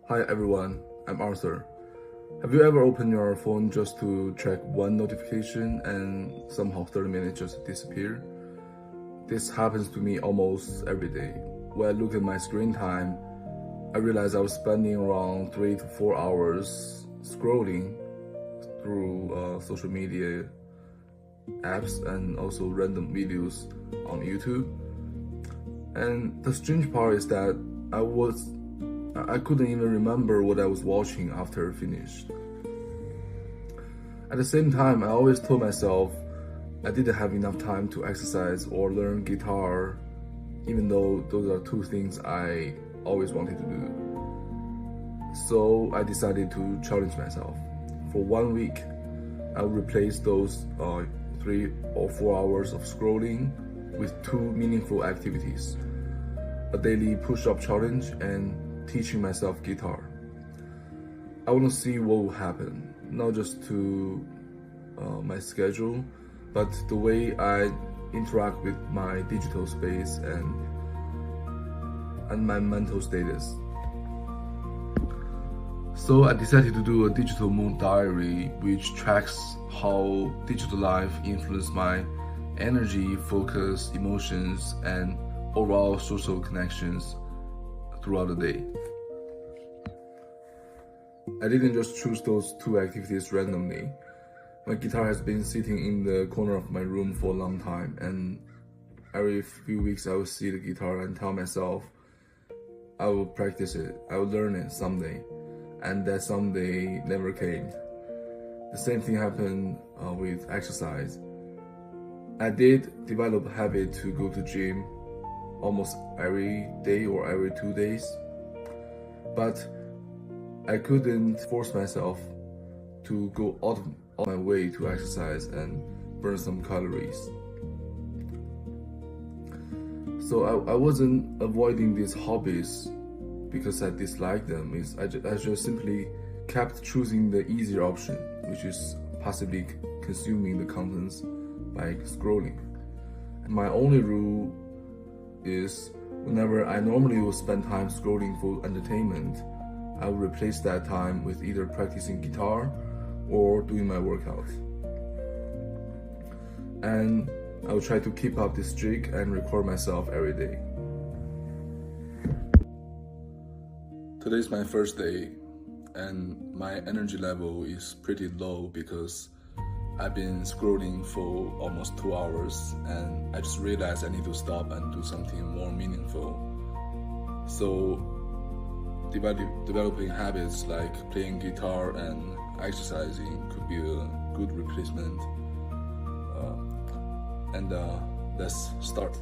Hi everyone, I'm Arthur. Have you ever opened your phone just to check one notification and somehow 30 minutes just disappear? This happens to me almost every day. When I look at my screen time, I realize I was spending around 3 to 4 hours scrolling through social media apps and also random videos on YouTube. And the strange part is that I couldn't even remember what I was watching after I finished. At the same time, I always told myself I didn't have enough time to exercise or learn guitar, even though those are two things I always wanted to do. So I decided to challenge myself. For 1 week, I'll replace those 3 or 4 hours of scrolling with 2 meaningful activities: a daily push-up challenge and teaching myself guitar. I want to see what will happen, not just to my schedule, but the way I interact with my digital space and my mental status. So I decided to do a digital mood diary, which tracks how digital life influenced my energy, focus, emotions, and overall social connections throughout the day. I didn't just choose those 2 activities randomly. My guitar has been sitting in the corner of my room for a long time, and every few weeks I will see the guitar and tell myself I will practice it, I will learn it someday, and that someday never came. The same thing happened with exercise. I did develop a habit to go to gym almost every day or every 2 days, but I couldn't force myself to go out of my way to exercise and burn some calories. So I wasn't avoiding these hobbies because I disliked them. I just simply kept choosing the easier option, which is passively consuming the contents by scrolling. And my only rule is whenever I normally would spend time scrolling for entertainment, I will replace that time with either practicing guitar or doing my workout. And I will try to keep up this streak and record myself every day. Today is my first day, and my energy level is pretty low because I've been scrolling for almost 2 hours, and I just realized I need to stop and do something more meaningful. So developing habits like playing guitar and exercising could be a good replacement. Let's start.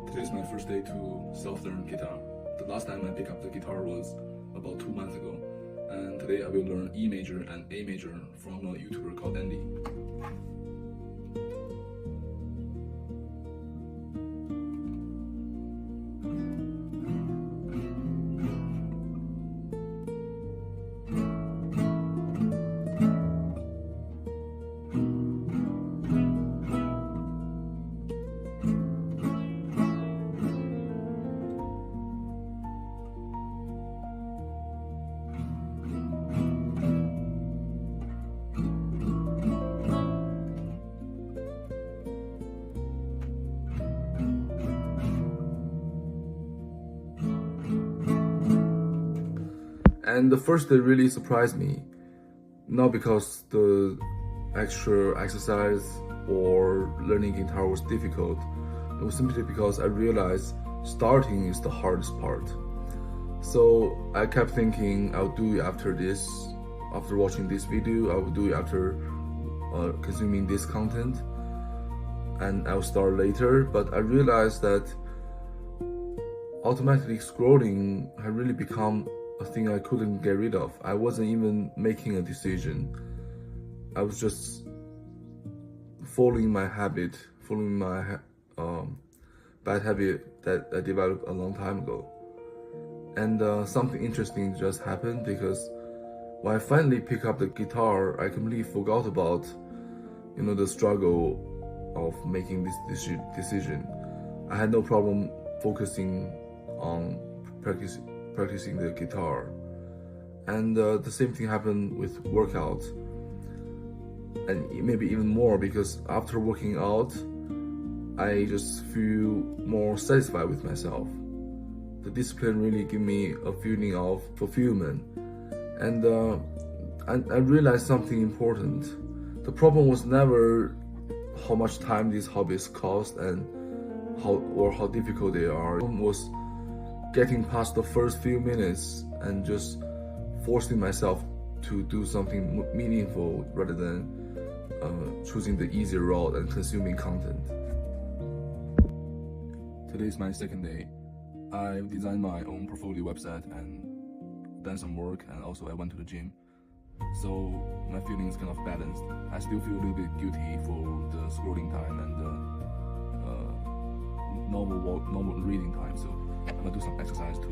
Today is my first day to self-learn guitar. The last time I picked up the guitar was about 2 months ago, and today I will learn E major and A major from a YouTuber called Andy. And the first day really surprised me, not because the extra exercise or learning guitar was difficult. It was simply because I realized starting is the hardest part. So I kept thinking I'll do it after this, after watching this video, I will do it after consuming this content, and I'll start later. But I realized that automatically scrolling had really become a thing I couldn't get rid of. I wasn't even making a decision. I was just following my habit, following my bad habit that I developed a long time ago. And something interesting just happened, because when I finally picked up the guitar, I completely forgot about, the struggle of making this decision. I had no problem focusing on practicing the guitar. And the same thing happened with workout, and maybe even more, because after working out, I just feel more satisfied with myself. The discipline really gave me a feeling of fulfillment. And I realized something important. The problem was never how much time these hobbies cost and how difficult they are. The problem was getting past the first few minutes and just forcing myself to do something meaningful rather than choosing the easier route and consuming content. Today is my second day. I've designed my own portfolio website and done some work, and also I went to the gym. So my feelings kind of balanced. I still feel a little bit guilty for the scrolling time and the normal reading time. So I'm gonna do some exercise to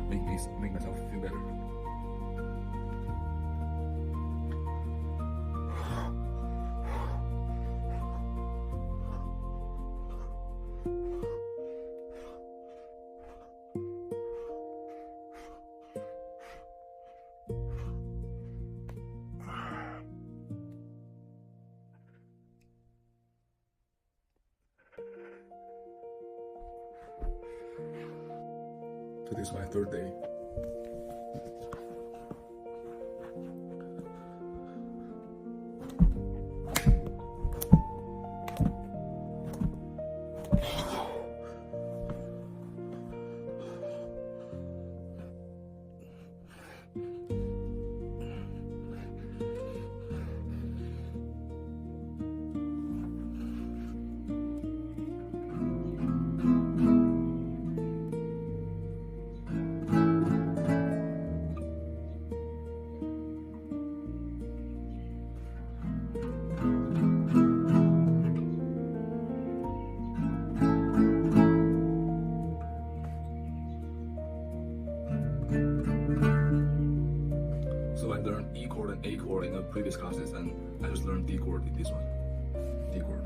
make myself feel better. Today is my third day. So I learned E chord and A chord in the previous classes, and I just learned D chord in this one. D chord.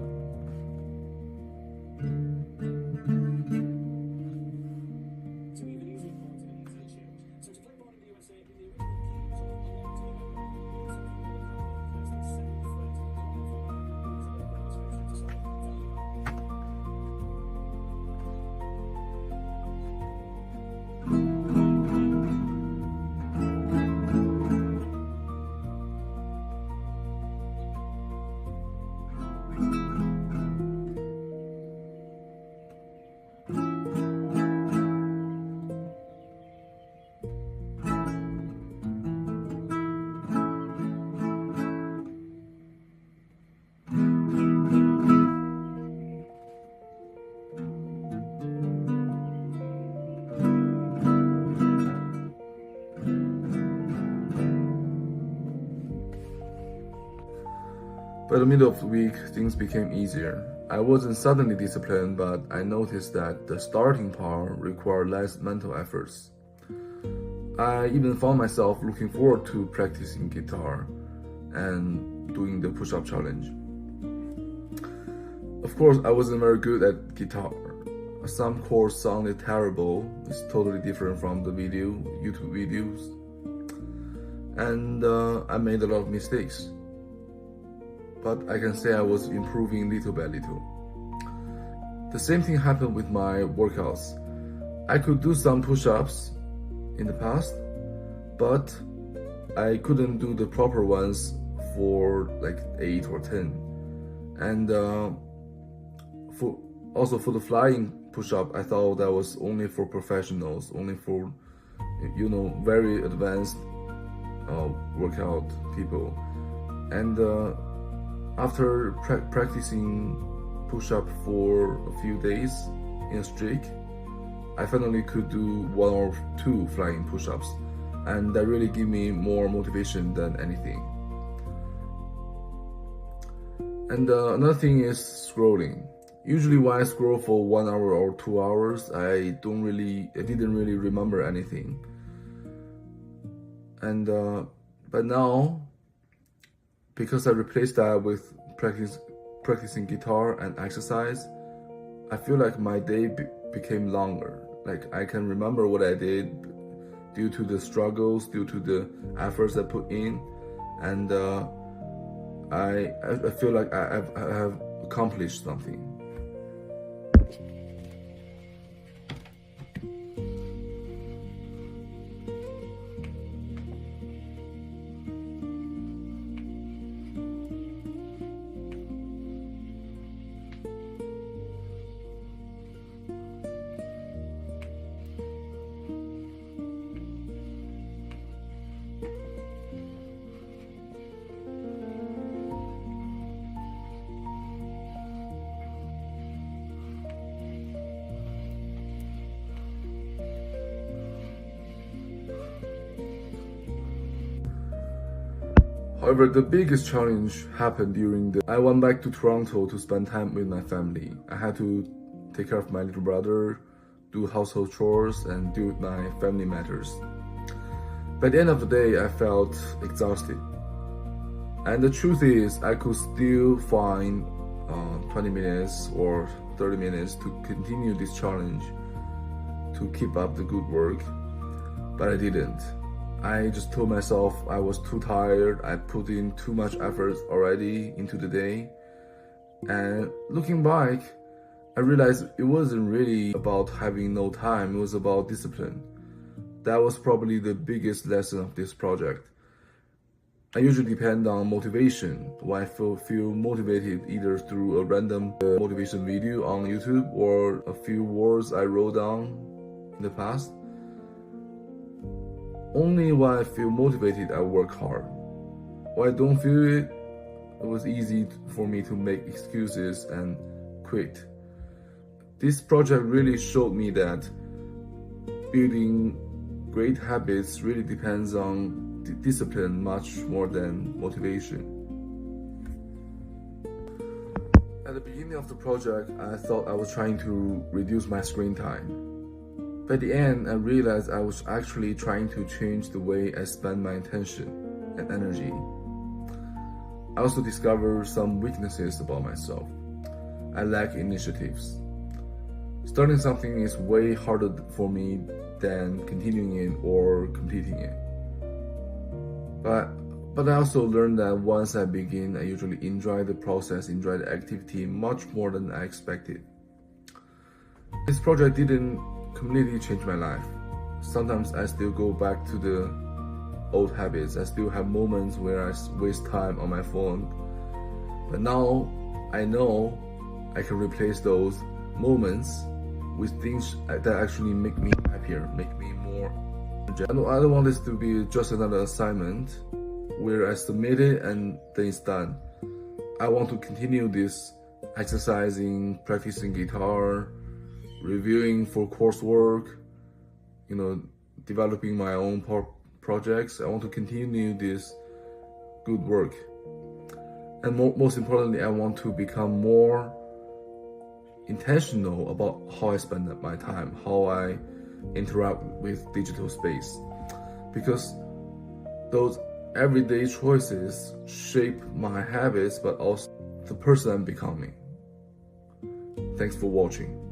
By the middle of the week, things became easier. I wasn't suddenly disciplined, but I noticed that the starting part required less mental efforts. I even found myself looking forward to practicing guitar and doing the push-up challenge. Of course, I wasn't very good at guitar. Some chords sounded terrible. It's totally different from the YouTube videos. And I made a lot of mistakes. But I can say I was improving little by little. The same thing happened with my workouts. I could do some push-ups in the past, but I couldn't do the proper ones for like 8 or 10. And for the flying push-up, I thought that was only for professionals, only for very advanced workout people. And after practicing push-up for a few days in a streak, I finally could do 1 or 2 flying push-ups. and that really give me more motivation than anything. And another thing is scrolling. Usually when I scroll for 1 hour or 2 hours, I didn't really remember anything. And but now, because I replaced that with practicing guitar and exercise, I feel like my day became longer. Like I can remember what I did due to the struggles, due to the efforts I put in, and I feel like I have accomplished something. However, the biggest challenge happened I went back to Toronto to spend time with my family. I had to take care of my little brother, do household chores, and deal with my family matters. By the end of the day, I felt exhausted. And the truth is, I could still find 20 minutes or 30 minutes to continue this challenge, to keep up the good work, but I didn't. I just told myself I was too tired, I put in too much effort already into the day. And looking back, I realized it wasn't really about having no time, it was about discipline. That was probably the biggest lesson of this project. I usually depend on motivation when I feel motivated, either through a random motivation video on YouTube or a few words I wrote down in the past. Only when I feel motivated, I work hard. When I don't feel it, it was easy for me to make excuses and quit. This project really showed me that building great habits really depends on discipline much more than motivation. At the beginning of the project, I thought I was trying to reduce my screen time. By the end, I realized I was actually trying to change the way I spend my attention and energy. I also discovered some weaknesses about myself. I lack initiatives. Starting something is way harder for me than continuing it or completing it. But I also learned that once I begin, I usually enjoy the process, enjoy the activity much more than I expected. This project didn't completely changed my life. Sometimes I still go back to the old habits. I still have moments where I waste time on my phone. But now I know I can replace those moments with things that actually make me happier, make me more. I don't want this to be just another assignment where I submit it and then it's done. I want to continue this exercising, practicing guitar, reviewing for coursework, developing my own projects. I want to continue this good work. And most importantly, I want to become more intentional about how I spend my time, how I interact with digital space. Because those everyday choices shape my habits, but also the person I'm becoming. Thanks for watching.